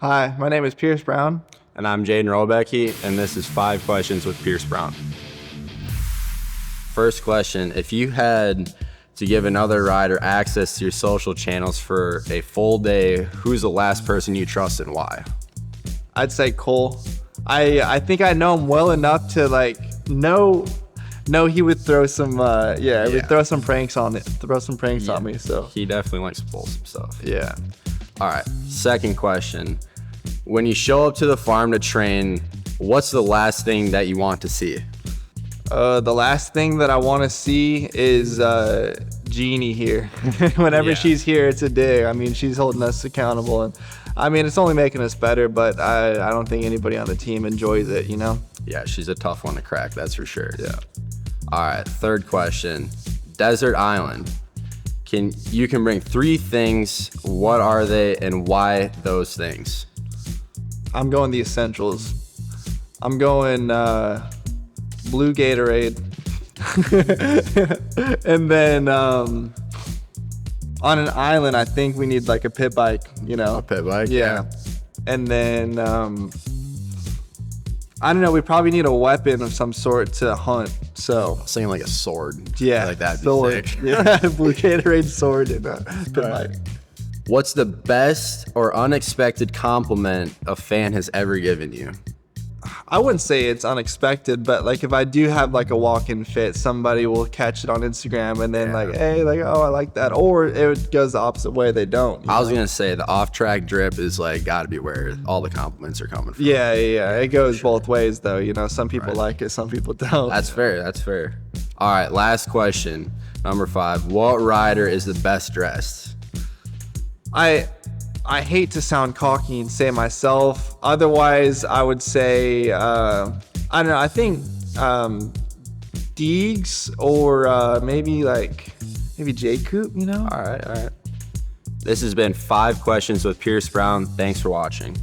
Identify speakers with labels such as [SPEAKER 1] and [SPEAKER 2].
[SPEAKER 1] Hi, my name is Pierce Brown.
[SPEAKER 2] And I'm Jaden Rolbiecki, and this is 5 Questions with Pierce Brown. First question, if you had to give another rider access to your social channels for a full day, who's the last person you trust and why?
[SPEAKER 1] I'd say Cole. I think I know him well enough to know he would throw some he would throw some pranks on me. So
[SPEAKER 2] He definitely likes to pull some stuff.
[SPEAKER 1] yeah.
[SPEAKER 2] All right, second question. When you show up to the farm to train, what's the last thing that you want to see?
[SPEAKER 1] The last thing that I want to see is Jeannie here. Whenever she's here, it's a dig. I mean, she's holding us accountable, and I mean, it's only making us better. But I don't think anybody on the team enjoys it. You know?
[SPEAKER 2] Yeah, she's a tough one to crack, that's for sure.
[SPEAKER 1] Yeah.
[SPEAKER 2] All right, third question. Desert Island. You can bring 3 things. What are they and why those things?
[SPEAKER 1] I'm going the essentials. I'm going Blue Gatorade. And then on an island, I think we need like a pit bike, you know?
[SPEAKER 2] A pit bike?
[SPEAKER 1] Yeah. And then, I don't know, we probably need a weapon of some sort to hunt. So,
[SPEAKER 2] Saying like a sword.
[SPEAKER 1] yeah.
[SPEAKER 2] Like that'd be
[SPEAKER 1] sword.
[SPEAKER 2] sick.
[SPEAKER 1] Yeah, Blue Gatorade sword and a pit bike.
[SPEAKER 2] What's the best or unexpected compliment a fan has ever given you?
[SPEAKER 1] I wouldn't say it's unexpected, but like if I do have like a walk-in fit, somebody will catch it on Instagram and then hey, oh, I like that. Or it goes the opposite way, they don't.
[SPEAKER 2] I was gonna say the off-track drip is like gotta be where all the compliments are coming from.
[SPEAKER 1] Yeah. It goes both ways though. You know, some people like it, some people don't.
[SPEAKER 2] That's fair. All right, last question. Number 5. What rider is the best dressed?
[SPEAKER 1] I hate to sound cocky and say myself. Otherwise, I would say, I don't know. I think Deegs or maybe J Coop, you know?
[SPEAKER 2] All right. This has been 5 Questions with Pierce Brown. Thanks for watching.